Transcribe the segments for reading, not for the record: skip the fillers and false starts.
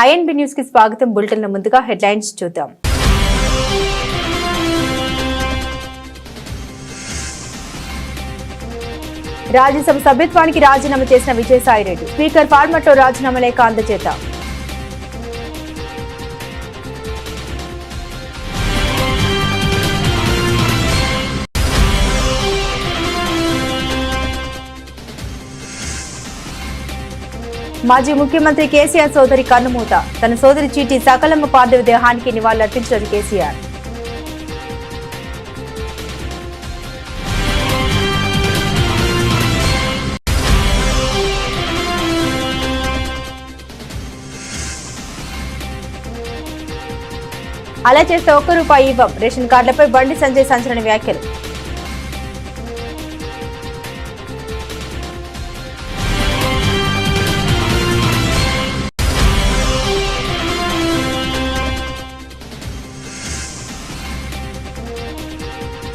INB news కి స్వాగతం. బులెటిన్ల ముందుగా హెడ్లైన్స్ చూద్దాం. రాజ్యసభ సభ్యత్వానికి రాజీనామా చేసిన విజయసాయిరెడ్డి స్పీకర్ ఫార్మాట్లో రాజీనామా లేఖ అందజేత. మాజీ ముఖ్యమంత్రి కేసీఆర్ సోదరి కన్నుమూత. తన సోదరి చీటి సకలమ్మ పార్థివ దేహానికి నివాళులర్పించారు కేసీఆర్. అలా చేస్తే ₹1 ఇవ్వం. రేషన్ కార్డులపై బండి సంజయ్ సంచలన వ్యాఖ్యలు.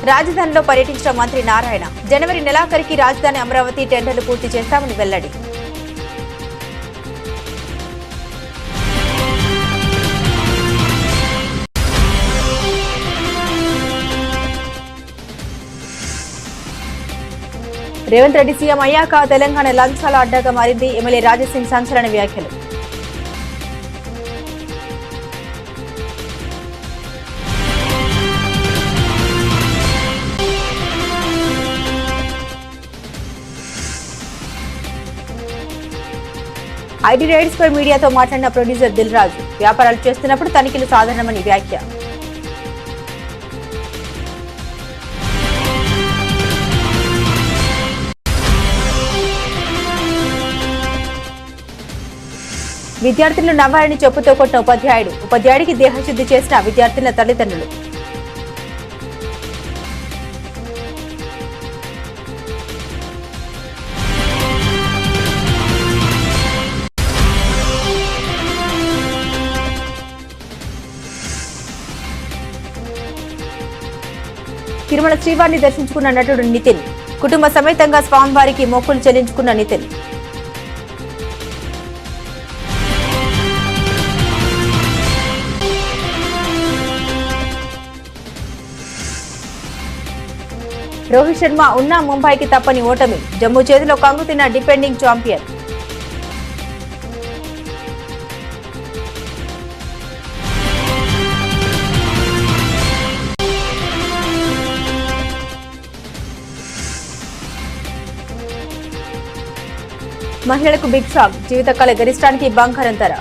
రాజధానిలో పర్యటించిన మంత్రి నారాయణ జనవరి నెలాఖరికి రాజధాని అమరావతి టెండర్లు పూర్తి చేస్తామని వెల్లడి. రేవంత్ రెడ్డి సీఎం అయ్యాక తెలంగాణ లంచాల అడ్డాగా మారింది. ఎమ్మెల్యే రాజాసింగ్ సంచలన వ్యాఖ్యలు. ఐటీ రైడ్స్ పై మీడియాతో మాట్లాడిన ప్రొడ్యూసర్ దిల్ రాజు వ్యాపారాలు చేస్తున్నప్పుడు తనిఖీలు సాధారణమని వ్యాఖ్య. విద్యార్థులను నవ్వాలని చెప్పుతో కొట్టిన ఉపాధ్యాయుడికి దేహశుద్ధి చేసిన విద్యార్థుల తల్లిదండ్రులు. తిరుమల శ్రీవారిని దర్శించుకున్న నటుడు నితిన్. కుటుంబ సమేతంగా స్వామివారికి మొక్కులు చెల్లించుకున్న నితిన్. రోహిత్ శర్మ ఉన్నా ముంబైకి తప్పని ఓటమి. జమ్మూ చేతిలో కంగుతిన్న డిఫెండింగ్ ఛాంపియన్. మహిళలకు బిగ్ షాక్. జీవితకాల గరిష్టానికి బంగారం ధర.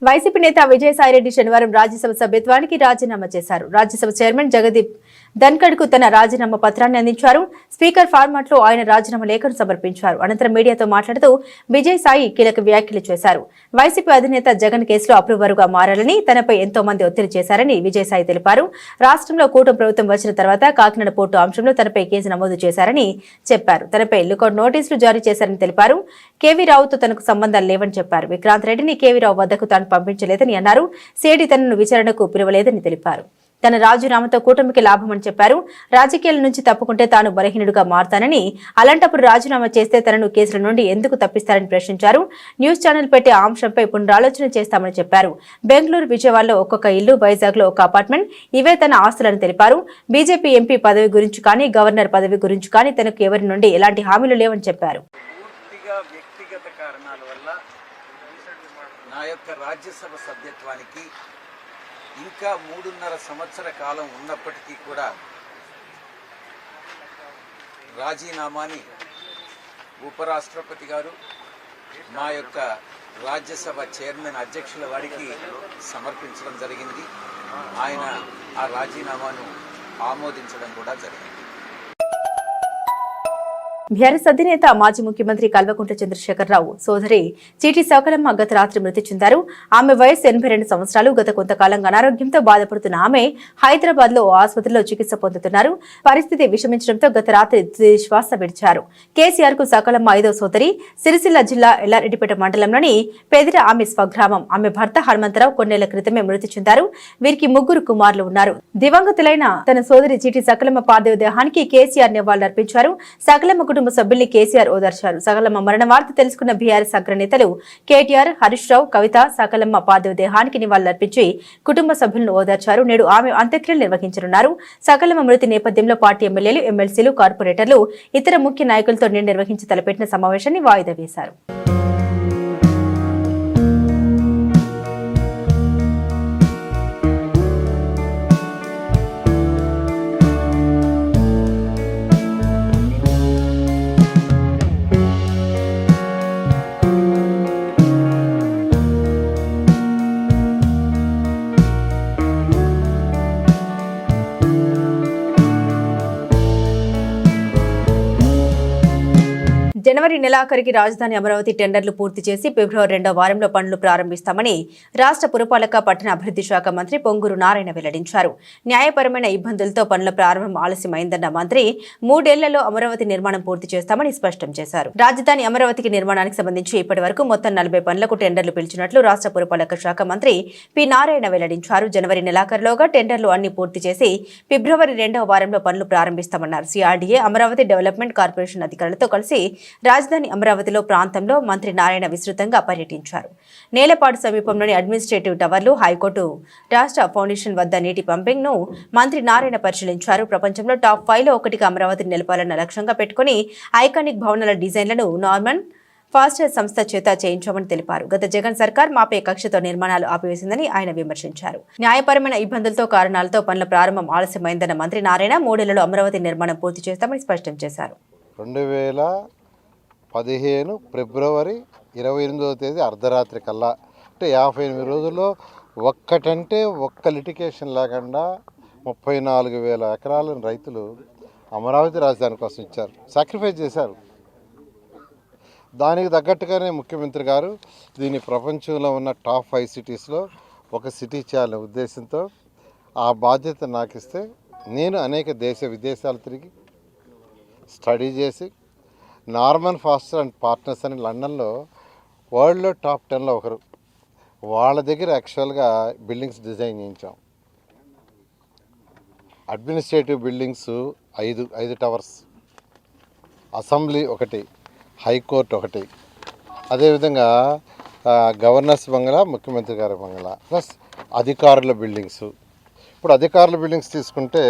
వైసీపీ నేత విజయసాయిరెడ్డి శనివారం రాజ్యసభ సభ్యత్వానికి రాజీనామా చేశారు. రాజ్యసభ చైర్మన్ జగదీప్ ధన్ఖడ్ కు తన రాజీనామా పత్రాన్ని అందించారు. స్పీకర్ ఫార్మాట్ లో ఆయన రాజీనామా లేఖను సమర్పించారు. అనంతరం మీడియాతో మాట్లాడుతూ విజయసాయి కీలక వ్యాఖ్యలు చేశారు. వైసీపీ అధినేత జగన్ కేసులో అప్రూవర్ గా మారాలని తనపై ఎంతో మంది ఒత్తిడి చేశారని విజయసాయి తెలిపారు. రాష్ట్రంలో కూటమి ప్రభుత్వం వచ్చిన తర్వాత కాకినాడ పోర్టు అంశంలో తనపై కేసు నమోదు చేశారని చెప్పారు. తనపై లుకౌట్ నోటీసులు జారీ చేశారని తెలిపారు. కేవీ రావుతో తనకు సంబంధాలు లేవని చెప్పారు. విక్రాంత్ రెడ్డిని కేవీ రావు వద్దకు తాను పంపించలేదని అన్నారు. సిఐడి తనను విచారణకు పిలువలేదని తెలిపారు. తన రాజీనామాతో కూటమికి లాభమని చెప్పారు. రాజకీయాల నుంచి తప్పుకుంటే తాను బలహీనుడిగా మారతానని, అలాంటప్పుడు రాజీనామా చేస్తే తనను కేసుల నుండి ఎందుకు తప్పిస్తారని ప్రశ్నించారు. న్యూస్ ఛానల్ పెట్టే అంశంపై పునరాలోచన చేస్తామని చెప్పారు. బెంగళూరు, విజయవాడలో ఒక్కొక్క ఇల్లు, వైజాగ్ లో ఒక అపార్ట్మెంట్, ఇవే తన ఆస్తులని తెలిపారు. బీజేపీ ఎంపీ పదవి గురించి కానీ, గవర్నర్ పదవి గురించి కానీ తనకు ఎవరి నుండి ఎలాంటి హామీలు లేవని చెప్పారు. నా యొక్క రాజ్యసభ సభ్యత్వానికి ఇంకా 3.5 సంవత్సర కాలం ఉన్నప్పటికీ కూడా రాజీనామాని ఉపరాష్ట్రపతి గారు మా యొక్క రాజ్యసభ చైర్మన్ అధ్యక్షుల వారికి సమర్పించడం జరిగింది. ఆయన ఆ రాజీనామాను ఆమోదించడం కూడా జరిగింది. బీఆర్ఎస్ అధినేత మాజీ ముఖ్యమంత్రి కల్వకుంట్ల చంద్రశేఖరరావు సోదరి చీటి సకలమ్మ గత రాత్రి మృతి చెందారు. ఆమె వయసు 82 సంవత్సరాలు. గత కొంతకాలంగా అనారోగ్యంతో బాధపడుతున్న ఆమె హైదరాబాద్ లో ఆసుపత్రిలో చికిత్స పొందుతున్నారు. పరిస్థితి విషమించడంతో గత రాత్రి శ్వాస విడిచారు. కేసీఆర్ కు సకలమ్మ 5వ సోదరి. సిరిసిల్ల జిల్లా ఎల్లారెడ్డిపేట మండలంలోని పెదిర ఆమె స్వగ్రామం. ఆమె భర్త హనుమంతరావు కొన్నేళ్ల క్రితమే మృతి చెందారు. వీరికి 3 కుమారులు ఉన్నారు. దివంగతులైన తన సోదరి చీటి సకలమ్మ పార్థివ దేహానికి కేసీఆర్ నివాళులర్పించారు. సకలమ్మ కుటుంబ సభ్యుల్ని కేసీఆర్ ఓదార్చారు. సకలమ్మ మరణ వార్త తెలుసుకున్న బీఆర్ఎస్ అగ్రనేతలు కేటీఆర్, హరీష్ రావు, కవిత సకలమ్మ పార్థివ దేహానికి నివాళులర్పించి కుటుంబ సభ్యులను ఓదార్చారు. నేడు ఆమె అంత్యక్రియలు నిర్వహించనున్నారు. సకలమ్మ మృతి నేపథ్యంలో పార్టీ ఎమ్మెల్యేలు, ఎమ్మెల్సీలు, కార్పొరేటర్లు, ఇతర ముఖ్య నాయకులతో నేడు నిర్వహించి తలపెట్టిన సమావేశాన్ని వాయిదా వేశారు. జనవరి నెలాఖరికి రాజధాని అమరావతి టెండర్లు పూర్తి చేసి ఫిబ్రవరి 2వ వారంలో పనులు ప్రారంభిస్తామని రాష్ట్ర పురపాలక పట్టణ అభివృద్ధి శాఖ మంత్రి పొంగూరు నారాయణ వెల్లడించారు. న్యాయపరమైన ఇబ్బందులతో పనుల ప్రారంభం ఆలస్యమైందన్న మంత్రి 3 ఏళ్లలో అమరావతి నిర్మాణం పూర్తి చేస్తామని స్పష్టం చేశారు. రాజధాని అమరావతికి నిర్మాణానికి సంబంధించి ఇప్పటి వరకు మొత్తం 40 పనులకు టెండర్లు పిలిచినట్లు రాష్ట్ర పురపాలక శాఖ మంత్రి పి నారాయణ వెల్లడించారు. జనవరి నెలాఖరులోగా టెండర్లు అన్ని పూర్తి చేసి ఫిబ్రవరి 2వ వారంలో పనులు ప్రారంభిస్తామన్నారు. సిఆర్డీఏ, అమరావతి డెవలప్మెంట్ కార్పొరేషన్ అధికారులతో కలిసి రాజధాని అమరావతిలో ప్రాంతంలో మంత్రి నారాయణ విస్తృతంగా పర్యటించారు. నేలపాడు సమీపంలోని అడ్మినిస్ట్రేటివ్ టవర్లు, హైకోర్టు రాష్ట్ర ఫౌండేషన్ వద్ద నీటి పంపింగ్ ను మంత్రి నారాయణ పరిశీలించారు. ప్రపంచంలో టాప్ 5లో ఒకటిగా అమరావతిని నిలపాలన్న లక్ష్యంగా పెట్టుకుని ఐకానిక్ భవనాల డిజైన్లను నార్మన్ ఫాస్టర్ సంస్థ చేత చేయించామని తెలిపారు. గత జగన్ సర్కార్ మాపే కక్షతో నిర్మాణాలు ఆపివేసిందని ఆయన విమర్శించారు. న్యాయపరమైన ఇబ్బందులతో కారణాలతో పనుల ప్రారంభం ఆలస్యమైందన్న మంత్రి నారాయణ 3 ఏళ్లలో అమరావతి నిర్మాణం పూర్తి చేస్తామని స్పష్టం చేశారు. 2015 ఫిబ్రవరి 28వ తేదీ అర్ధరాత్రి కల్లా, అంటే 58 రోజుల్లో ఒక్క లిటికేషన్ లేకుండా 34,000 ఎకరాలను రైతులు అమరావతి రాజధాని కోసం ఇచ్చారు, సాక్రిఫైస్ చేశారు. దానికి తగ్గట్టుగానే ముఖ్యమంత్రి గారు దీన్ని ప్రపంచంలో ఉన్న టాప్ 5 సిటీస్లో ఒక సిటీ చేయాలనే ఉద్దేశంతో ఆ బాధ్యత నాకు ఇస్తే నేను అనేక విదేశాలు తిరిగి స్టడీ చేసి నార్మన్ ఫాస్టర్ అండ్ పార్ట్నర్స్ అని లండన్లో వరల్డ్లో టాప్ 10లో ఒకరు, వాళ్ళ దగ్గర యాక్చువల్గా బిల్డింగ్స్ డిజైన్ చేయించాం. అడ్మినిస్ట్రేటివ్ బిల్డింగ్స్ 5 టవర్స్, అసెంబ్లీ ఒకటి, హైకోర్టు ఒకటి, అదేవిధంగా గవర్నర్స్ బంగ్లా, ముఖ్యమంత్రి గారి బంగ్లా, ప్లస్ అధికారుల బిల్డింగ్స్. ఇప్పుడు అధికారుల బిల్డింగ్స్ తీసుకుంటే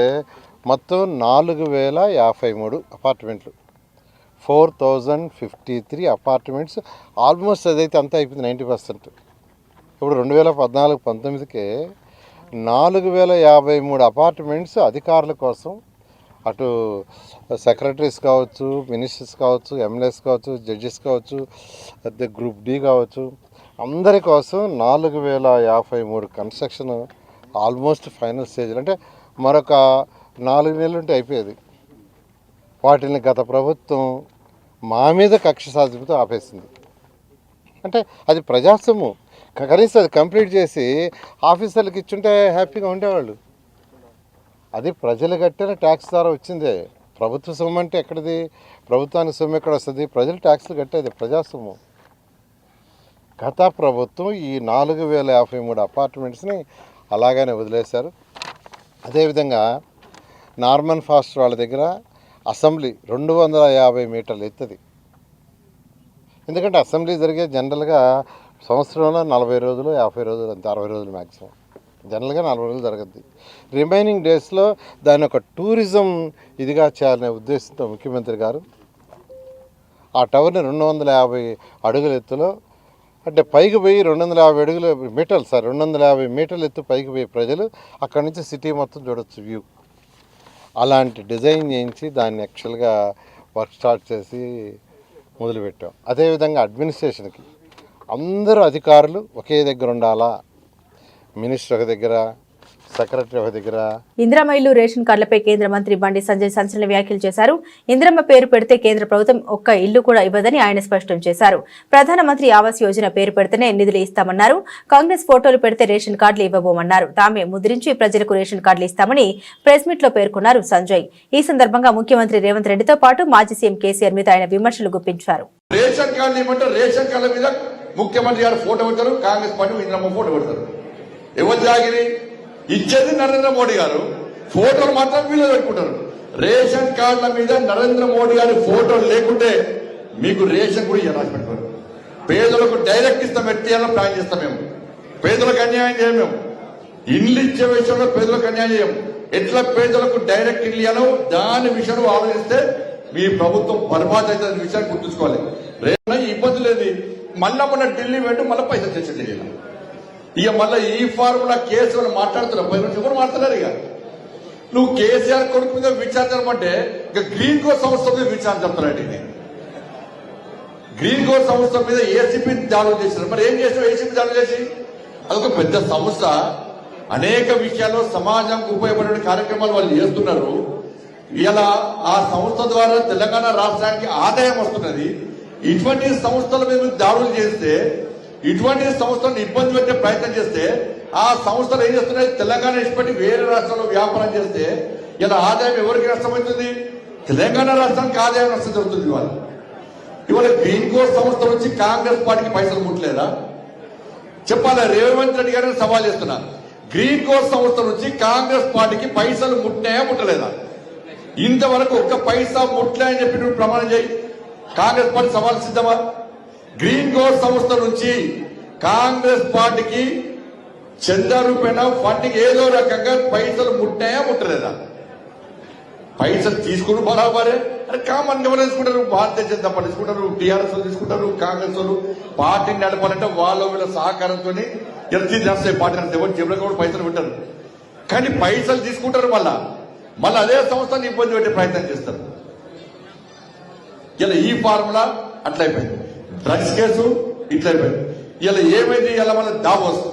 మొత్తం 4,053 అపార్ట్మెంట్లు, 4,053 అపార్ట్మెంట్స్. ఆల్మోస్ట్ అదైతే అంతా అయిపోయింది 90%. ఇప్పుడు 2014-19కే 4,053 అపార్ట్మెంట్స్ అధికారుల కోసం, అటు సెక్రటరీస్ కావచ్చు, మినిస్టర్స్ కావచ్చు, ఎమ్మెల్యేస్ కావచ్చు, జడ్జెస్ కావచ్చు, అదే గ్రూప్ డి కావచ్చు, అందరి కోసం 4,053 కన్స్ట్రక్షన్ ఆల్మోస్ట్ ఫైనల్ స్టేజ్లో. అంటే మరొక 4 నెలలు ఉంటే అయిపోయేది. వాటిని గత ప్రభుత్వం మా మీద కక్ష సాధింపుతో ఆపేసింది. అంటే అది ప్రజాస్వామ్యం. కనీసం అది కంప్లీట్ చేసి ఆఫీసర్లకు ఇచ్చుంటే హ్యాపీగా ఉండేవాళ్ళు. అది ప్రజలు కట్టిన ట్యాక్స్ ద్వారా వచ్చిందే. ప్రభుత్వ సొమ్ము అంటే ఎక్కడిది? ప్రభుత్వానికి సొమ్ము ఎక్కడ వస్తుంది? ప్రజలు ట్యాక్స్లు కట్టేది, ప్రజాస్వామ్యం. గత ప్రభుత్వం ఈ 4,053 అపార్ట్మెంట్స్ని అలాగనే వదిలేశారు. అదేవిధంగా నార్మన్ ఫాస్టర్ వాళ్ళ దగ్గర అసెంబ్లీ 250 మీటర్లు ఎత్తుది. ఎందుకంటే అసెంబ్లీ జరిగే జనరల్గా సంవత్సరంలో 40 రోజులు, 50 రోజులు, అంతే, 60 రోజులు మ్యాక్సిమం. జనరల్గా 40 రోజులు జరగద్ది. రిమైనింగ్ డేస్లో దాన్ని ఒక టూరిజం ఇదిగా చేయాలనే ఉద్దేశంతో ముఖ్యమంత్రి గారు ఆ టవర్ని 250 అడుగుల ఎత్తులో, అంటే పైకి పోయి 250 మీటర్లు ఎత్తు పైకి పోయి ప్రజలు అక్కడి నుంచి సిటీ మొత్తం చూడొచ్చు, వ్యూ. అలాంటి డిజైన్ చేయించి దాన్ని యాక్చువల్గా వర్క్ స్టార్ట్ చేసి మొదలుపెట్టాం. అదేవిధంగా అడ్మినిస్ట్రేషన్కి అందరూ అధికారులు ఒకే దగ్గర ఉండాలా, మినిస్టర్ ఒక దగ్గర, సెక్రటరీ ఒక దగ్గర. ఇందిరమ్మ ఇల్లు రేషన్ కార్డులపై కేంద్ర మంత్రి బండి సంజయ్ సంచలన వ్యాఖ్యలు చేశారు. ఇందిరమ్మ పేరు పెడితే కేంద్ర ప్రభుత్వం ఒక్క ఇల్లు కూడా ఇవ్వదని ఆయన స్పష్టం చేశారు. ప్రధానమంత్రి ఆవాస్ యోజన పేరు పెడితేనే నిధులు ఇస్తామన్నారు. కాంగ్రెస్ ఫోటోలు పెడితే రేషన్ కార్డులు ఇవ్వబోమన్నారు. తామే ముద్రించి ప్రజలకు రేషన్ కార్డులు ఇస్తామని ప్రెస్ మీట్ లో పేర్కొన్నారు సంజయ్. ఈ సందర్భంగా ముఖ్యమంత్రి రేవంత్ రెడ్డితో పాటు మాజీ సీఎం కేసీఆర్ మీద ఆయన విమర్శలు గుప్పించారు. రేషన్ కార్డులు ఇవ్వమంటారు, రేషన్ కార్డుల మీద ముఖ్యమంత్రి గారు ఫోటో పెడతారు, కాంగ్రెస్ పార్టీ ఇందిరమ్మ ఫోటో పెడతారు. ఎవరు జాగిరి ఇచ్చేది నరేంద్ర మోడీ గారు, ఫోటోలు మాత్రం వీళ్ళు పెట్టుకుంటారు. రేషన్ కార్డుల మీద నరేంద్ర మోడీ గారి ఫోటోలు లేకుంటే మీకు రేషన్ కూడా రాసి పెట్టుకోరు. పేదలకు డైరెక్ట్ ఇస్తాం, ఎట్టియాలని ప్లాన్ చేస్తాం. మేము పేదలకు అన్యాయం చేయం. మేము ఇల్లు ఇచ్చే విషయంలో పేదలకు అన్యాయం చేయం. ఎట్లా పేదలకు డైరెక్ట్ ఇల్లు ఇవ్వాలో దాని విషయంలో ఆలోచిస్తే మీ ప్రభుత్వం బర్బాద్ అయితే విషయాన్ని గుర్తుంచుకోవాలి. రేపు ఇబ్బంది లేదు. మళ్ళా మొన్న ఢిల్లీ వెంట మళ్ళీ పైసలు తెచ్చి ఇక మళ్ళీ ఈ ఫార్ములా కేసు మాట్లాడుతున్నారు. 10 నిమిషం కూడా మాట్లాడారు. ఇక నువ్వు కేసీఆర్ కొడుకు మీద విచారించమంటే ఇక గ్రీన్ కో సంస్థ మీద విచారణ చెప్తారండి. ఇది గ్రీన్ కో సంస్థ మీద ఏసీపీ దాడులు చేశారు. మరి ఏం చేస్తారు ఏసీపీ దాడులు చేసి? అదొక పెద్ద సంస్థ. అనేక విషయాల్లో సమాజంకు ఉపయోగపడే కార్యక్రమాలు వాళ్ళు చేస్తున్నారు. ఇలా ఆ సంస్థ ద్వారా తెలంగాణ రాష్ట్రానికి ఆదాయం వస్తున్నది. ఇటువంటి సంస్థల మీద దాడులు చేస్తే, ఇటువంటి సంస్థలను ఇబ్బంది పెట్టే ప్రయత్నం చేస్తే, ఆ సంస్థలు ఏం చేస్తున్నాయి? తెలంగాణ ఇష్టపడి వేరే రాష్ట్రాల్లో వ్యాపారం చేస్తే ఇలా ఆదాయం ఎవరికి నష్టమవుతుంది? తెలంగాణ రాష్ట్రానికి ఆదాయం నష్టం జరుగుతుంది. ఇవాళ గ్రీన్ కో సంస్థ నుంచి కాంగ్రెస్ పార్టీకి పైసలు ముట్టలేదా? చెప్పాలా? రేవంత్ రెడ్డి గారిని సవాల్ చేస్తున్నా. గ్రీన్ కో సంస్థ నుంచి కాంగ్రెస్ పార్టీకి పైసలు ముట్టాయా ముట్టలేదా? ఇంతవరకు ఒక్క పైసా ముట్లే అని చెప్పి నువ్వు ప్రమాణం చేయి. కాంగ్రెస్ పార్టీ సవాల్ సిద్ధమా? గ్రీన్ కో సంస్థ నుంచి కాంగ్రెస్ పార్టీకి చందా రూపేణ ఫండింగ్ ఏదో రకంగా పైసలు ముట్టాయా ముట్టలేదా? పైసలు తీసుకుని బరాబరే. అరే కామన్ ఎవరు తీసుకుంటారు? భారతీయ జనతా పార్టీ తీసుకుంటారు, టీఆర్ఎస్ తీసుకుంటారు, కాంగ్రెస్ వాళ్ళు. పార్టీని నడపాలంటే వాళ్ళ వీళ్ళ సహకారంతో ఎత్తి చేస్తాయి. పార్టీ ఎవరు జేబులో కూడా పైసలు పెట్టారు, కానీ పైసలు తీసుకుంటారు. మళ్ళీ అదే సంస్థను ఇబ్బంది పెట్టే ప్రయత్నం చేస్తారు. ఇలా ఈ ఫార్ములా అట్లయిపోయింది. డ్రగ్స్ కేసు ఇట్లయిపోయింది. ఇలా ఏమైంది? ఇలా మళ్ళీ దావోస్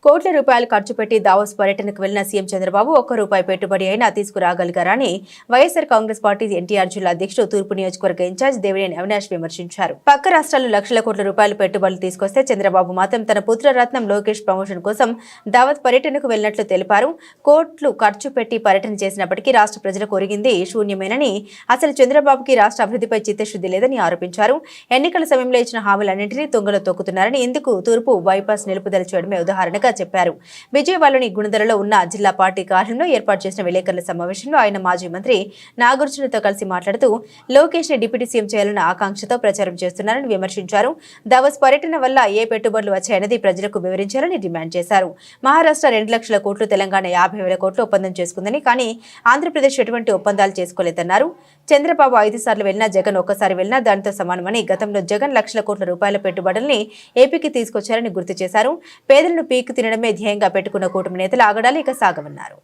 కోట్ల రూపాయలు ఖర్చు పెట్టి దావోస్ పర్యటనకు వెళ్లిన సీఎం చంద్రబాబు ₹1 పెట్టుబడి అయినా తీసుకురాగలిగారని వైఎస్ఆర్ కాంగ్రెస్ పార్టీ ఎన్టీఆర్ జిల్లా అధ్యక్షుడు తూర్పు నియోజకవర్గ ఇన్ఛార్జ్ దేవినేని అవినాష్ విమర్శించారు. పక్క రాష్ట్రాలు లక్షల కోట్ల రూపాయలు పెట్టుబడులు తీసుకొస్తే చంద్రబాబు మాత్రం తన పుత్రరత్నం లోకేష్ ప్రమోషన్ కోసం దావత్ పర్యటనకు వెళ్లినట్లు తెలిపారు. కోట్లు ఖర్చు పెట్టి పర్యటన చేసినప్పటికీ రాష్ట్ర ప్రజలకు ఒరిగింది శూన్యమేనని, అసలు చంద్రబాబుకి రాష్ట్ర అభివృద్ధిపై చిత్తశుద్ధి లేదని ఆరోపించారు. ఎన్నికల సమయంలో ఇచ్చిన హామీలన్నింటినీ తుంగలో తొక్కుతున్నారని, ఇందుకు తూర్పు బైపాస్ నిలుపుదల చేయడమే ఉదాహరణగా చెప్పారు. విజయవాడలోని గుణదలలో ఉన్న జిల్లా పార్టీ కార్యాలయంలో ఏర్పాటు చేసిన విలేకరుల సమావేశంలో ఆయన మాజీ మంత్రి నాగార్జునతో కలిసి మాట్లాడుతూ లోకేష్ ని డిప్యూటీ సీఎం చేయాలన్న ఆకాంక్షతో ప్రచారం చేస్తున్నారని విమర్శించారు. దావోస్ పర్యటన వల్ల ఏ పెట్టుబడులు వచ్చాయన్నది ప్రజలకు వివరించాలని డిమాండ్ చేశారు. మహారాష్ట్ర 2 లక్షల కోట్లు, తెలంగాణ 50,000 కోట్లు ఒప్పందం చేసుకుందని, కానీ ఆంధ్రప్రదేశ్ ఎటువంటి ఒప్పందాలు చేసుకోలేదన్నారు. చంద్రబాబు 5 సార్లు వెళ్లినా, జగన్ ఒక్కసారి వెళ్లినా దానితో సమానమని, గతంలో జగన్ లక్షల కోట్ల రూపాయల పెట్టుబడుల్ని ఏపీకి తీసుకొచ్చారని గుర్తు చేశారు. పేదలను పీకు తినడమే ధ్యేయంగా పెట్టుకున్న కూటమి నేతలు ఆగడాలు ఇక సాగవన్నారు.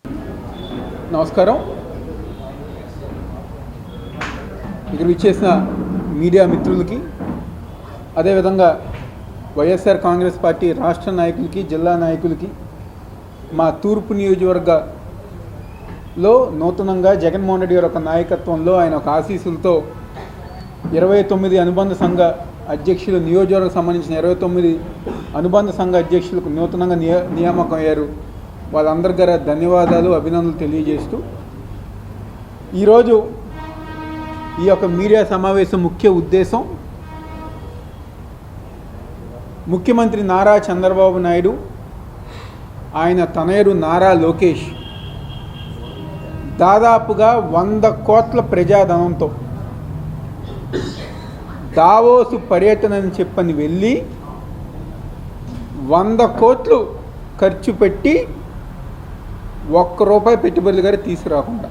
నమస్కారం. ఇక్కడ విచ్చేసిన మీడియా మిత్రులకి, అదేవిధంగా వైఎస్ఆర్ కాంగ్రెస్ పార్టీ రాష్ట్ర నాయకులకి, జిల్లా నాయకులకి, మా తూర్పు నియోజకవర్గంలో నూతనంగా జగన్మోహన్ రెడ్డి గారి ఒక నాయకత్వంలో, ఆయన ఒక ఆశీస్సులతో 29 అనుబంధ సంఘ అధ్యక్షులు, నియోజకవర్గం సంబంధించిన 29 అనుబంధ సంఘ అధ్యక్షులకు నూతనంగా నియామకం అయ్యారు. వాళ్ళందరి గారు ధన్యవాదాలు, అభినందనలు తెలియజేస్తూ, ఈరోజు ఈ యొక్క మీడియా సమావేశం ముఖ్య ఉద్దేశం, ముఖ్యమంత్రి నారా చంద్రబాబు నాయుడు, ఆయన తనయుడు నారా లోకేష్ దాదాపుగా 100 కోట్ల ప్రజాధనంతో దావోసు పర్యటన అని చెప్పని వెళ్ళి 100 కోట్లు ఖర్చు పెట్టి ₹1 పెట్టుబడులు గారు తీసుకురాకుండా,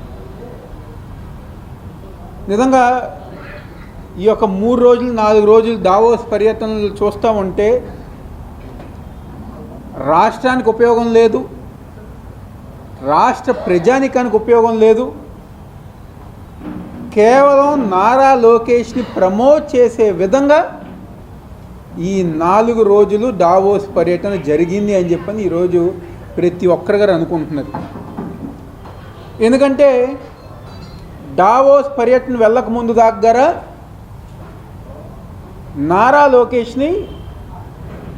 నిజంగా ఈ యొక్క 3 రోజులు 4 రోజులు దావోస్ పర్యటనలు చూస్తూ ఉంటే రాష్ట్రానికి ఉపయోగం లేదు, రాష్ట్ర ప్రజానికానికి ఉపయోగం లేదు. కేవలం నారా లోకేష్ని ప్రమోట్ చేసే విధంగా ఈ 4 రోజులు దావోస్ పర్యటన జరిగింది అని చెప్పని ఈరోజు ప్రతి ఒక్కరి గారు అనుకుంటున్నారు. ఎందుకంటే డావోస్ పర్యటన వెళ్ళక ముందు దగ్గర నారా లోకేష్ని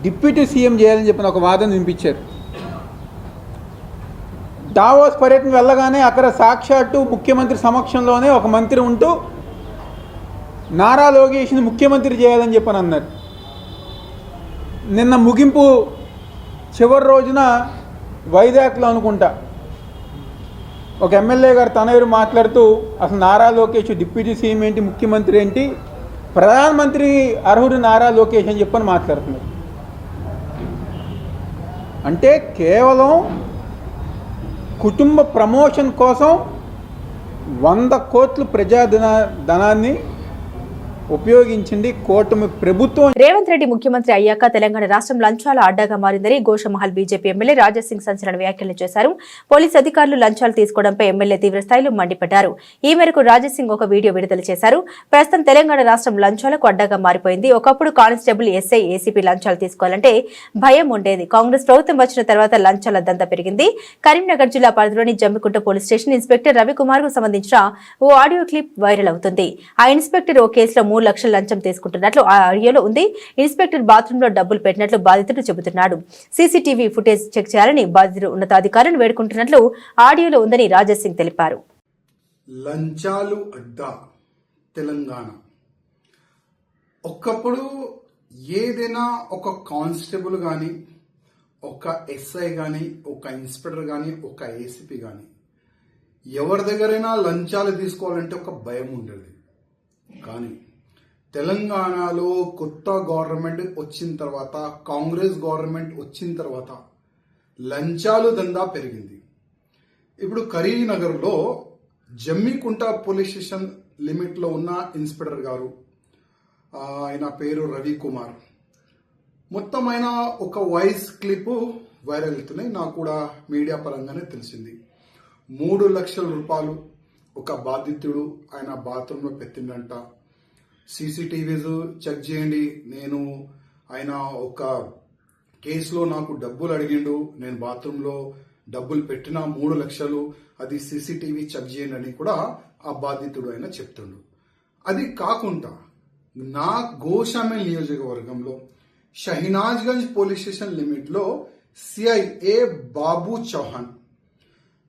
డిప్యూటీ సీఎం చేయాలని చెప్పిన ఒక వాదన వినిపించారు. డావోస్ పర్యటన వెళ్ళగానే అక్కడ సాక్షాత్తు ముఖ్యమంత్రి సమక్షంలోనే ఒక మంత్రి ఉంటూ నారా లోకేష్ని ముఖ్యమంత్రి చేయాలని చెప్పని అన్నారు. నిన్న ముగింపు చివరి రోజున వైజాగ్లో అనుకుంటా ఒక ఎమ్మెల్యే గారు తనయుడు మాట్లాడుతూ అసలు నారా లోకేష్ డిప్యూటీ సీఎం ఏంటి, ముఖ్యమంత్రి ఏంటి, ప్రధానమంత్రి అర్హుడు నారా లోకేష్ అని చెప్పని మాట్లాడుతున్నారు. అంటే కేవలం కుటుంబ ప్రమోషన్ కోసం 100 కోట్ల ధనాన్ని ఉపయోగించింది కూటమి ప్రభుత్వం. రేవంత్ రెడ్డి ముఖ్యమంత్రి అయ్యాక తెలంగాణ రాష్ట్రం లంచాల అడ్డాగా మారిందని గోషమహల్ బీజేపీ ఎమ్మెల్యే రాజాసింగ్ సంచలన వ్యాఖ్యలు చేశారు. పోలీసు అధికారులు లంచాలు తీసుకోవడంపై ఎమ్మెల్యే తీవ్ర స్థాయిలో మండిపడ్డారు. ఈ మేరకు రాజాసింగ్ ఒక వీడియో విడుదల చేశారు. ప్రస్తుతం తెలంగాణ రాష్ట్రం లంచాలకు అడ్డాగా మారిపోయింది. ఒకప్పుడు కానిస్టేబుల్, ఎస్ఐ, ఏసీపీ లంచాలు తీసుకోవాలంటే భయం ఉండేది. కాంగ్రెస్ ప్రభుత్వం వచ్చిన తర్వాత లంచాల దందా పెరిగింది. కరీంనగర్ జిల్లా పరిధిలోని Jammikunta police station inspector Ravikumar కు సంబంధించిన ఓ ఆడియో క్లిప్ వైరల్ అవుతుంది. ఆ ఇన్స్పెక్టర్ ఓ కేసులో 3 లక్షల లంచం తీసుకుంటున్నట్లు ఆ ఆడియోలో ఉంది. ఇన్స్పెక్టర్ బాత్రూమ్ లో డబ్బులు పెట్టినట్లు బాధితుడు చెబుతున్నాడు. సీసీటీవీ ఫుటేజ్ చెక్ చేయాలని బాధితుడు ఉన్నతాధికారులను వేడుకుంటున్నట్లు ఆడియోలో ఉందని రాజాసింగ్ తెలిపారు. లంచాలు అడ్డా తెలంగాణ. ఒకప్పుడు ఏదైనా ఒక కానిస్టేబుల్ కానీ, ఒక ఎస్ఐ కానీ, ఒక ఇన్స్పెక్టర్ కానీ, ఒక ఏసీపీ కానీ ఎవరి దగ్గరైనా లంచాలు తీసుకోవాలంటే ఒక భయం ఉండేది. కానీ తెలంగాణలో కొత్త గవర్నమెంట్ వచ్చిన తర్వాత, కాంగ్రెస్ గవర్నమెంట్ వచ్చిన తర్వాత లంచాలు దందా పెరిగింది. ఇప్పుడు కరీంనగర్లో జమ్మికుంట పోలీస్ స్టేషన్ లిమిట్లో ఉన్న ఇన్స్పెక్టర్ గారు, ఆయన పేరు రవికుమార్, మొత్తం ఆయన ఒక వాయిస్ క్లిప్ వైరల్ అవుతున్నాయి. నాకు కూడా మీడియా పరంగానే తెలిసింది. 3 లక్షల రూపాయలు ఒక బాధితుడు ఆయన బాత్రూంలో పెట్టిందంట. సీసీటీవీస్ చెక్ చేయండి, నేను ఆయన ఒక కేసులో నాకు డబ్బులు అడిగిండు, నేను బాత్రూంలో డబ్బులు పెట్టిన 3 లక్షలు, అది సీసీటీవీ చెక్ చేయండి అని కూడా ఆ బాధితుడు ఆయన చెప్తుండు. అది కాకుండా నా గోషామేల్ నియోజకవర్గంలో షహినాజ్గంజ్ పోలీస్ స్టేషన్ లిమిట్లో సిఐఏ బాబు చౌహాన్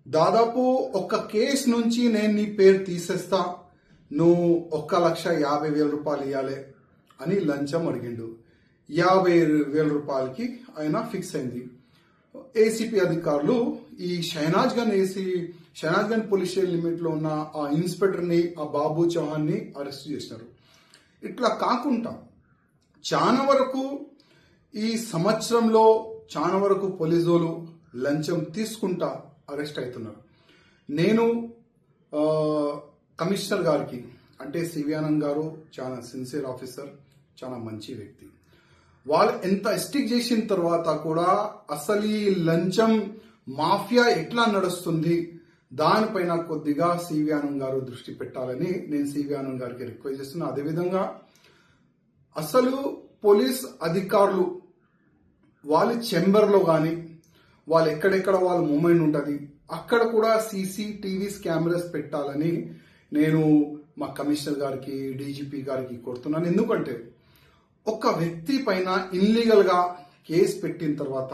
దాదాపు ఒక కేసు నుంచి నేను నీ పేరు తీసేస్తా, నువ్వు 1,50,000 రూపాయలు ఇవ్వాలి అని లంచం అడిగిండు. 50,000 రూపాయలకి ఆయన ఫిక్స్ అయింది. ఏసీపీ అధికారులు ఈ షహనాజ్గంజ్ పోలీస్ స్టేషన్ లిమిట్లో ఉన్న ఆ ఇన్స్పెక్టర్ని, ఆ బాబు చౌహాన్ని అరెస్ట్ చేసినారు. ఇట్లా కాకుండా చాలా వరకు ఈ సంవత్సరంలో చాలా వరకు పోలీసులు లంచం తీసుకుంటా అరెస్ట్ అవుతున్నారు. నేను కమిషనర్ గారికి, అంటే సివి ఆనంద్ గారు చాలా సిన్సియర్ ఆఫీసర్, చాలా మంచి వ్యక్తి, వాళ్ళు ఎంత స్టిక్ చేసిన తర్వాత కూడా అసలు ఈ లంచం మాఫియా ఎట్లా నడుస్తుంది దానిపైన కొద్దిగా సివి ఆనంద్ గారు దృష్టి పెట్టాలని నేను సివి ఆనంద్ గారికి రిక్వెస్ట్ చేస్తున్నా. అదేవిధంగా అసలు పోలీస్ అధికారులు వాళ్ళ చెంబర్లో కానీ, వాళ్ళు ఎక్కడెక్కడ వాళ్ళ మూమెంట్ ఉంటుంది అక్కడ కూడా సీసీటీవీస్ కెమెరాస్ పెట్టాలని నేను మా కమిషనర్ గారికి, డీజీపీ గారికి కోరుతున్నాను. ఎందుకంటే ఒక వ్యక్తి పైన ఇల్లీగల్ గా కేసు పెట్టిన తర్వాత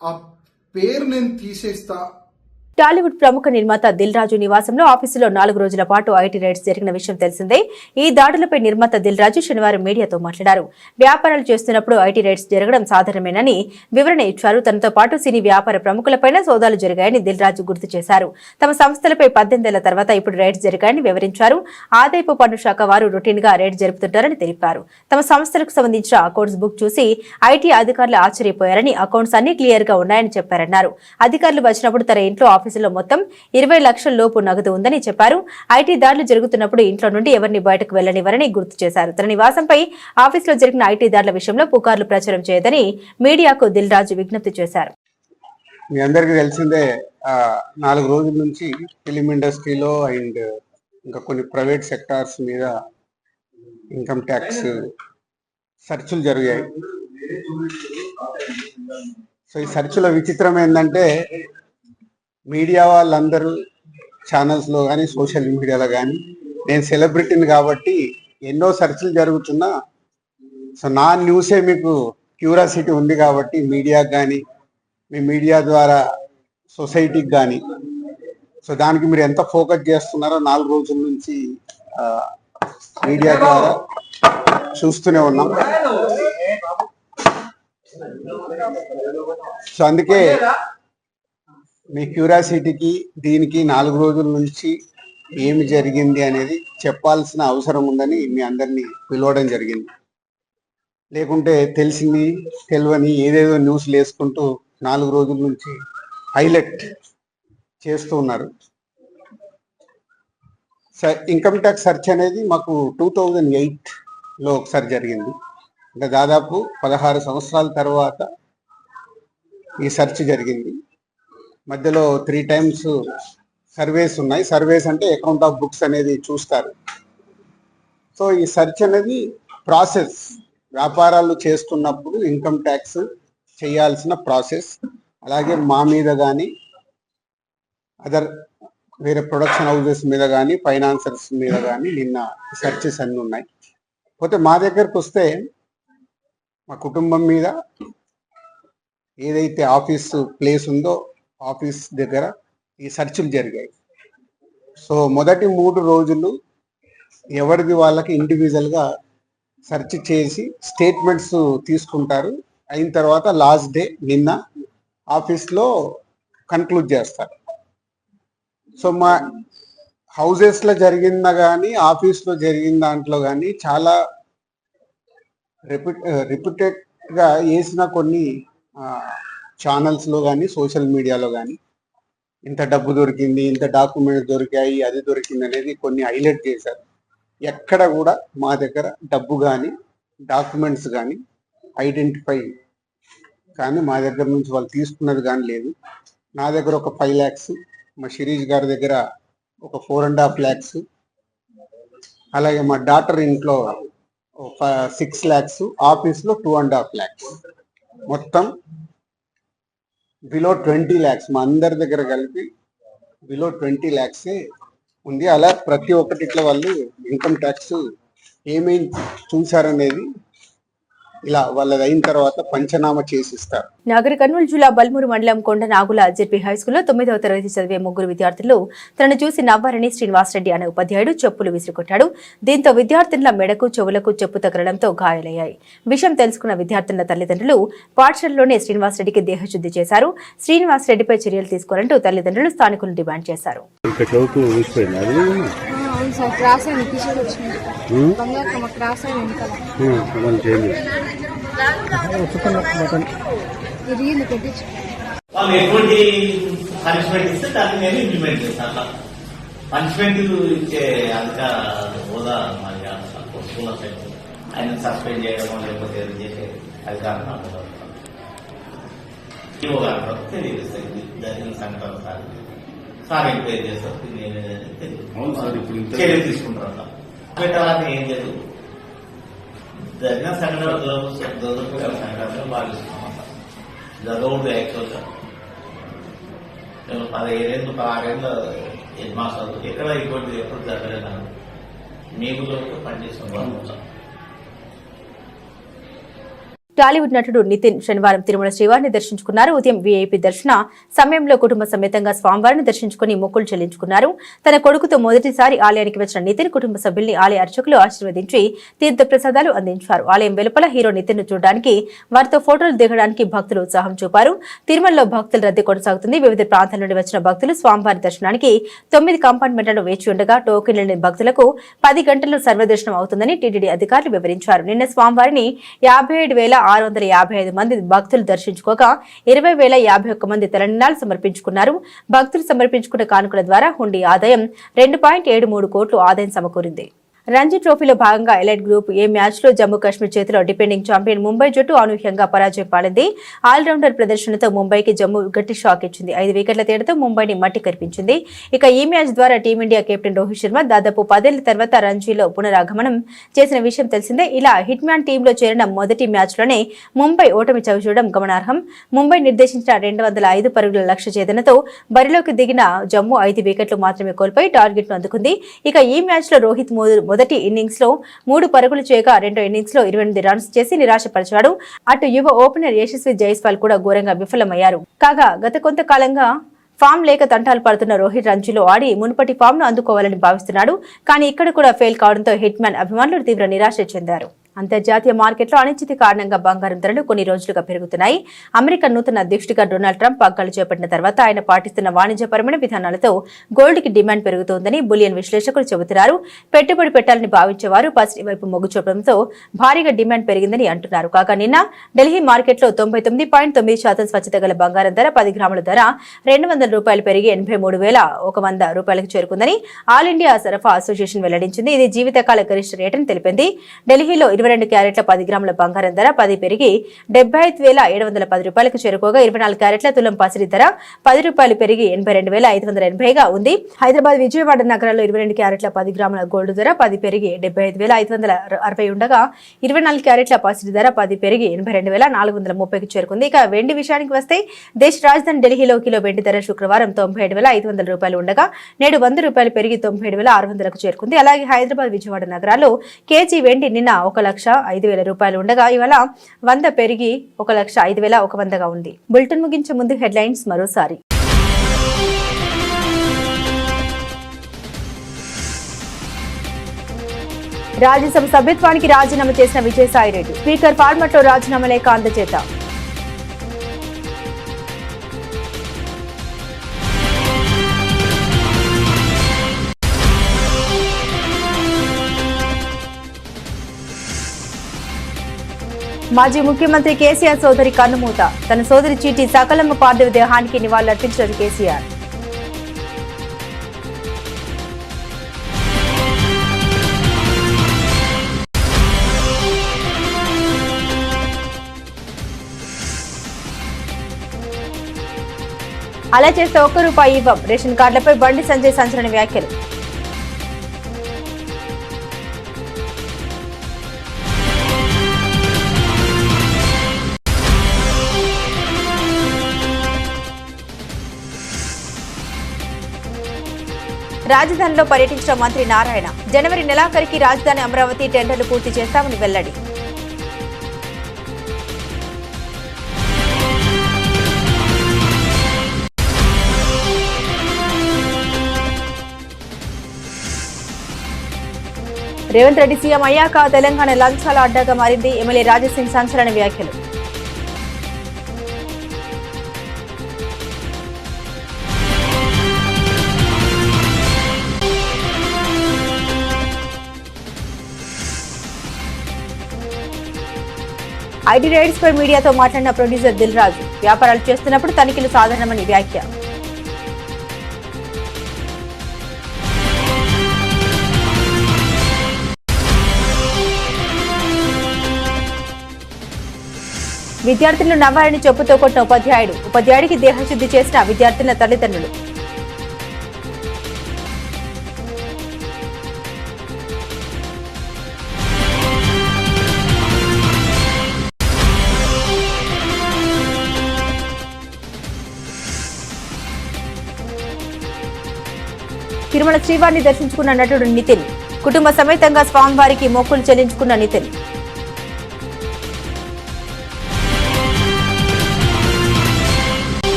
ఆ పేరు నేను తీసేస్తా. టాలీవుడ్ ప్రముఖ నిర్మాత దిల్ రాజు నివాసంలో ఆఫీసులో 4 రోజుల పాటు ఐటీ రైడ్స్ జరిగిన విషయం తెలిసిందే. ఈ దాడులపై నిర్మాత దిల్ రాజు శనివారం మీడియాతో మాట్లాడారు. వ్యాపారాలు చేస్తున్నప్పుడు ఐటీ రైడ్స్ జరగడం సాధారణమేనని వివరణ ఇచ్చారు. తనతో పాటు సినీ వ్యాపార ప్రముఖులపైన సోదాలు జరిగాయని దిల్ రాజు గుర్తు చేశారు. తమ సంస్థలపై 18 ఏళ్ల తర్వాత ఇప్పుడు రైడ్స్ జరిగాయని వివరించారు. ఆదాయపు పన్ను శాఖ వారు రొటీన్ గా రైడ్ జరుపుతుంటారని తెలిపారు. తమ సంస్థలకు సంబంధించిన అకౌంట్స్ బుక్ చూసి ఐటీ అధికారులు ఆశ్చర్యపోయారని, అకౌంట్స్ అన్ని క్లియర్ గా ఉన్నాయని చెప్పారన్నారు. అధికారులు వచ్చినప్పుడు తన ఇంట్లో ఆఫీసులో మొత్తం 20 లక్షల లోపు నగదు ఉందని చెప్పారు. ఐటీ దాడులు జరుగుతున్నప్పుడు ఇంట్లో నుండి ఎవరిని బయటకు వెళ్లనివ్వరని గుర్తు చేశారు. తన నివాసంపై ఆఫీసులో జరిగిన ఐటీ దాడుల విషయంలో పుకార్లు ప్రచారం చేయదని మీడియాకు దిల్ రాజు విజ్ఞప్తి చేశారు. మీ అందరికీ తెలిసిందే, 4 రోజుల నుంచి ఫిలిం ఇండస్ట్రీలో అండ్ ఇంకా కొన్ని ప్రైవేట్ సెక్టార్స్ మీద ఇన్కమ్ ట్యాక్స్ సెర్చ్లు జరిగాయి. సో ఈ సెర్చ్లో విచిత్రం ఏంటంటే మీడియా వాళ్ళందరూ ఛానల్స్లో కానీ సోషల్ మీడియాలో కానీ నేను సెలబ్రిటీని కాబట్టి ఎన్నో సెర్చ్లు జరుగుతున్నా సో నా న్యూసే మీకు క్యూరియాసిటీ ఉంది కాబట్టి మీడియాకి కానీ మీ మీడియా ద్వారా సొసైటీకి కానీ సో దానికి మీరు ఎంత ఫోకస్ చేస్తున్నారో 4 రోజుల నుంచి మీడియా ద్వారా చూస్తూనే ఉన్నాం. సో అందుకే మీ క్యూరియాసిటీకి దీనికి 4 రోజుల నుంచి ఏమి జరిగింది అనేది చెప్పాల్సిన అవసరం ఉందని మీ అందరినీ పిలవడం జరిగింది. లేకుంటే తెలిసింది తెలియని ఏదేదో న్యూస్లు వేసుకుంటూ 4 రోజుల నుంచి హైలైట్ చేస్తూ ఉన్నారు. ఇన్కమ్ ట్యాక్స్ సెర్చ్ అనేది మాకు 2008లో ఒకసారి జరిగింది. అంటే దాదాపు 16 సంవత్సరాల తర్వాత ఈ సెర్చ్ జరిగింది. మధ్యలో 3 టైమ్స్ సర్వేస్ ఉన్నాయి. సర్వేస్ అంటే అకౌంట్ ఆఫ్ బుక్స్ అనేది చూస్తారు. సో ఈ సెర్చ్ అనేది ప్రాసెస్, వ్యాపారాలు చేస్తున్నప్పుడు ఇన్కమ్ ట్యాక్స్ చేయాల్సిన ప్రాసెస్. అలాగే మా మీద కానీ అదర్ వేరే ప్రొడక్షన్ హౌసెస్ మీద కానీ ఫైనాన్సర్స్ మీద కానీ నిన్న సెర్చెస్ అన్నీ ఉన్నాయి. పోతే మా దగ్గరకు వస్తే మా కుటుంబం మీద ఏదైతే ఆఫీస్ ప్లేస్ ఉందో ఆఫీస్ దగ్గర ఈ సెర్చ్లు జరిగాయి. సో మొదటి 3 రోజులు ఎవరిది వాళ్ళకి ఇండివిజువల్గా సెర్చ్ చేసి స్టేట్మెంట్స్ తీసుకుంటారు. అయిన తర్వాత లాస్ట్ డే నిన్న ఆఫీస్లో కన్క్లూడ్ చేస్తారు. సో మా హౌజెస్లో జరిగిందా కానీ ఆఫీస్లో జరిగిన దాంట్లో కానీ చాలా రిపీటెడ్గా వేసిన కొన్ని ఛానల్స్లో కానీ సోషల్ మీడియాలో కానీ ఇంత డబ్బు దొరికింది, ఇంత డాక్యుమెంట్స్ దొరికాయి, అది దొరికింది అనేది కొన్ని హైలైట్ చేశారు. ఎక్కడ కూడా మా దగ్గర డబ్బు కానీ డాక్యుమెంట్స్ కానీ ఐడెంటిఫై కానీ మా దగ్గర నుంచి వాళ్ళు తీసుకున్నది కానీ లేదు. నా దగ్గర ఒక 5 lakhs, మా శిరీష్ గారి దగ్గర ఒక 4.5 lakhs, అలాగే మా డాటర్ ఇంట్లో 6 lakhs, ఆఫీస్లో 2.5 lakhs, మొత్తం బిలో 20 lakhs మా అందరి దగ్గర కలిపి బిలో 20 lakhs ఉంది. అలా ప్రతి ఒక్కటిట్లో వాళ్ళు ఇన్కమ్ ట్యాక్స్ ఏమేమి చూశారనేది ఇలా వాళ్ళది అయిన తర్వాత పంచనామా చేసిస్తారు. నాగర్ కర్నూలు జిల్లా బల్మూరు మండలం కొండ నాగుల జెడ్పీ హైస్కూల్లో 9వ తరగతి చదివే 3 విద్యార్థులు తనను చూసి నవ్వారని శ్రీనివాసరెడ్డి అనే ఉపాధ్యాయుడు చెప్పులు విసిరికొట్టాడు. దీంతో విద్యార్థుల మెడకు చెవులకు చెప్పు తగలడంతో గాయాలయ్యాయి. విషయం తెలుసుకున్న విద్యార్థుల తల్లిదండ్రులు పాఠశాలలోనే శ్రీనివాసరెడ్డికి దేహశుద్ధి చేశారు. శ్రీనివాసరెడ్డిపై చర్యలు తీసుకోవాలంటూ తల్లిదండ్రులు స్థానికులను డిమాండ్ చేశారు. వాళ్ళు ఎటువంటి పనిష్మెంట్ ఇస్తే దాన్ని నేను ఇంప్లిమెంట్ చేస్తాను. అట్లా పనిష్మెంట్ ఇచ్చే అధికార హోదా మరి స్కూల్ ఆయన సస్పెండ్ చేయడం లేకపోతే ఏదో చేసే అధికారం తెలియజేస్తాయి. జరిగిన సంఘటన సార్ ఎంక్వైరీ చేస్తారు, చర్యలు తీసుకుంటారు. పెట్టాలని ఏం లేదు. జరిగిన సంఘటన సంఘటన భావిస్తున్నాం. జరగకూడదు. యాక్చువల్గా నేను 15 ఏళ్ళు 16 ఏళ్ళ హెడ్ మాస్టర్, ఎక్కడ ఇటువంటి ఎప్పుడు జరగలేదు. మీకు పనిచేస్తున్నాం. టాలీవుడ్ నటుడు నితిన్ శనివారం తిరుమల శ్రీవారిని దర్శించుకున్నారు. ఉదయం వీఐపీ దర్శన సమయంలో కుటుంబ సమేతంగా స్వామివారిని దర్శించుకుని మొక్కులు చెల్లించుకున్నారు. తన కొడుకుతో మొదటిసారి ఆలయానికి వచ్చిన నితిన్ కుటుంబ సభ్యుల్ని ఆలయ అర్చకులు ఆశీర్వదించి తీర్థ ప్రసాదాలు అందించారు. ఆలయం వెలుపల హీరో నితిన్ ను చూడడానికి, వారితో ఫోటోలు దిగడానికి భక్తులు ఉత్సాహం చూపారు. తిరుమలలో భక్తుల రద్దీ కొనసాగుతుంది. వివిధ ప్రాంతాల నుండి వచ్చిన భక్తులు స్వామివారి దర్శనానికి 9 కంపార్ట్మెంట్లను వేచి ఉండగా టోకెన్ లేని భక్తులకు 10 గంటల్లో సర్వదర్శనం అవుతుందని టీటీడీ అధికారులు వివరించారు. నిన్న స్వామివారిని 57,655 మంది భక్తులు దర్శించుకోగా 20,051 మంది తలనినాలు సమర్పించుకున్నారు. భక్తులు సమర్పించుకున్న కానుకల ద్వారా హుండీ ఆదాయం 2.73 కోట్లు ఆదాయం సమకూరింది. రంజీ ట్రోఫీలో భాగంగా ఎలైట్ గ్రూప్ ఏ మ్యాచ్లో జమ్మూ కాశ్మీర్ చేతిలో డిపెండింగ్ ఛాంపియన్ ముంబై జట్టు అనూహ్యంగా పరాజయం పాలింది. ఆల్రౌండర్ ప్రదర్శనతో ముంబైకి జమ్మూ గట్టి షాక్ ఇచ్చింది. 5 వికెట్ల తేడాతో ముంబైని మట్టి కరిపించింది. ఇక ఈ మ్యాచ్ ద్వారా టీమిండియా కెప్టెన్ రోహిత్ శర్మ దాదాపు 10 ఏళ్ల తర్వాత రంజీలో పునరాగమనం చేసిన విషయం తెలిసిందే. ఇలా హిట్ మ్యాన్ టీంలో చేరిన మొదటి మ్యాచ్లోనే ముంబై ఓటమి చవిచూడడం గమనార్హం. ముంబై నిర్దేశించిన 205 పరుగుల లక్ష్య ఛేదనతో బరిలోకి దిగిన జమ్మూ 5 వికెట్లు మాత్రమే కోల్పోయి టార్గెట్ను అందుకుంది. ఇక ఈ మ్యాచ్లో రోహిత్ మొదటి ఇన్నింగ్స్ లో 3 పరుగులు చేయగా రెండో ఇన్నింగ్స్ లో 28 రన్స్ చేసి నిరాశపరిచాడు. అటు యువ ఓపెనర్ యశస్వి జైస్వాల్ కూడా ఘోరంగా విఫలమయ్యారు. కాగా గత కొంతకాలంగా ఫామ్ లేక తంటాలు పడుతున్న రోహిత్ రంజీలో ఆడి మునుపటి ఫామ్ ను అందుకోవాలని భావిస్తున్నాడు. కానీ ఇక్కడ కూడా ఫెయిల్ కావడంతో హిట్ మ్యాన్ అభిమానులు తీవ్ర నిరాశ చెందారు. అంతర్జాతీయ మార్కెట్లో అనిశ్చితి కారణంగా బంగారం ధరలు కొన్ని రోజులుగా పెరుగుతున్నాయి. అమెరికా నూతన అధ్యక్షుడిగా డొనాల్డ్ ట్రంప్ పగ్గాలు చేపట్టిన తర్వాత ఆయన పాటిస్తున్న వాణిజ్యపరమైన విధానాలతో గోల్డ్ కి డిమాండ్ పెరుగుతోందని బులియన్ విశ్లేషకులు చెబుతున్నారు. పెట్టుబడి పెట్టాలని భావించేవారు పసిడి వైపు మొగ్గు చూపడంతో భారీగా డిమాండ్ పెరిగిందని అంటున్నారు. కాగా నిన్న ఢిల్లీ మార్కెట్లో 99.9% స్వచ్ఛత గల బంగారం ధర 10 గ్రాముల ధర $200 పెరిగి 83,100 రూపాయలకు చేరుకుందని ఆల్ ఇండియా సరఫరా అసోసియేషన్ వెల్లడించింది. ఇది జీవితకాల గరిష్ట రేటని తెలిపింది. ఢిల్లీలో 22 క్యారెట్ల 10 గ్రాముల బంగారం ధర 10 పెరిగి 75,710 రూపాయలకు చేరుకోగా 24 క్యారెట్ల తులం పసిడి ధర $10 పెరిగి 82,580గా ఉంది. హైదరాబాద్, విజయవాడ నగరాల్లో 22 క్యారెట్ల 10 గ్రాముల గోల్డ్ ధర 10 పెరిగి 75,560 ఉండగా 24 క్యారెట్ల పసిడి ధర 10 పెరిగి 82,430కి చేరుకుంది. ఇక వెండి విషయానికి వస్తే దేశ రాజధాని ఢిల్లీలో కిలో వెండి ధర శుక్రవారం 97,500 రూపాయలు ఉండగా నేడు $100 పెరిగి 97,600కు చేరుకుంది. అలాగే హైదరాబాద్, విజయవాడ నగరాల్లో కేజీ వెండి నిన్న 1,05,000 రూపాయలు ఉండగా ఇవాళ 100 పెరిగి 1,05,100గా ఉంది. బులెటిన్ ముగించే ముందు హెడ్లైన్స్ మరోసారి. రాజ్యసభ సభ్యత్వానికి రాజీనామా చేసిన విజయసాయిరెడ్డి స్పీకర్ ఫార్మాట్ లో రాజీనామా లేఖ అందజేత. మాజీ ముఖ్యమంత్రి కేసీఆర్ సోదరి కన్నుమూత. తన సోదరి చీటి సకలమ్మ పార్థివ దేహానికి నివాళులర్పించారు కేసీఆర్. అలా చేస్తే ₹1 ఇవ్వం. రేషన్ కార్డులపై బండి సంజయ్ సంచలన వ్యాఖ్యలు. రాజధానిలో పర్యటించిన మంత్రి నారాయణ జనవరి నెలాఖరికి రాజధాని అమరావతి టెండర్లు పూర్తి చేస్తామని వెల్లడి. రేవంత్ రెడ్డి సీఎం అయ్యాక తెలంగాణ లంచాల అడ్డాగా మారింది. ఎమ్మెల్యే రాజసింగ్ సంచలన వ్యాఖ్యలు. ఐటీ రైడ్స్ పై మీడియాతో మాట్లాడిన ప్రొడ్యూసర్ దిల్ రాజు వ్యాపారాలు చేస్తున్నప్పుడు తనిఖీలు సాధారణమని వ్యాఖ్య. విద్యార్థులను నవ్వాలని చెప్పుతో కొట్టిన ఉపాధ్యాయుడికి దేహశుద్ధి చేసిన విద్యార్థుల తల్లిదండ్రులు. తిరుమల శ్రీవారిని దర్శించుకున్న నటుడు నితిన్. కుటుంబ సమేతంగా స్వామివారికి మొక్కులు చెల్లించుకున్న నితిన్.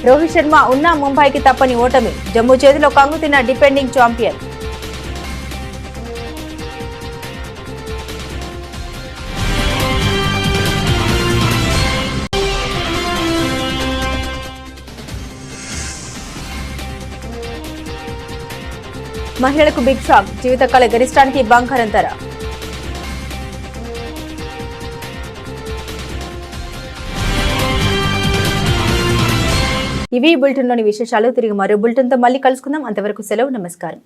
రోహిత్ శర్మ ఉన్న ముంబైకి తప్పని ఓటమి. జమ్మూ చేతిలో కంగుతిన్న డిపెండింగ్ ఛాంపియన్. మహిళలకు బిగ్ షాక్. జీవితకాల గరిష్టానికి బంగారం ధర. ఇవి బులెటిన్లోని విశేషాలు. తిరిగి మరో బులెటిన్తో మళ్ళీ కలుసుకుందాం. అంతవరకు సెలవు. నమస్కారం.